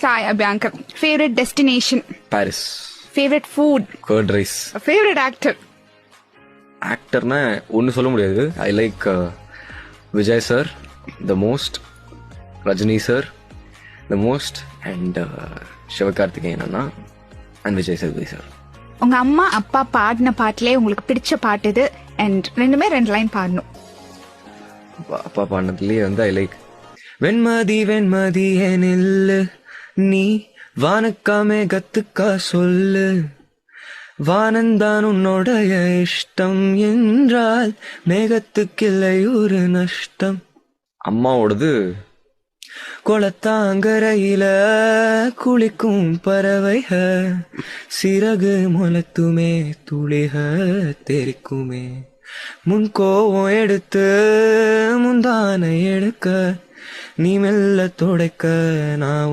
Sai Abhyankar. Favorite destination? Paris. Favorite food? Curd rice. Favorite actor? ஆக்டர்னா ஒன்று சொல்ல முடியாது. I like Vijay sir the most, Rajini sir the most, and Sivakarthikeyan Anna and Vijay Sethupathi sir. உங்க அம்மா அப்பா பாடின பாட்டிலே உங்களுக்கு பிடிச்ச பாட்டு இது அண்ட் ரெண்டுமே 2 லைன் பாடணும். அப்பா பாடினதுலேயே வந்து ஐ லைக் வெண்மதி வெண்மதி எனில் நீ வானக்காமே கத்துக்கா சொல்லு, வானந்தான் உன்னோடைய இஷ்டம் என்றால் மேகத்துக்கில்லை ஒரு நஷ்டம். அம்மாவோடது குளத்தாங்கரையில குளிக்கும் பறவைக சிறகு முளத்துமே துளிக தெரிக்குமே, முன்கோவம் எடுத்து முந்தானை எடுக்க நீ மெல்ல துடைக்க நான்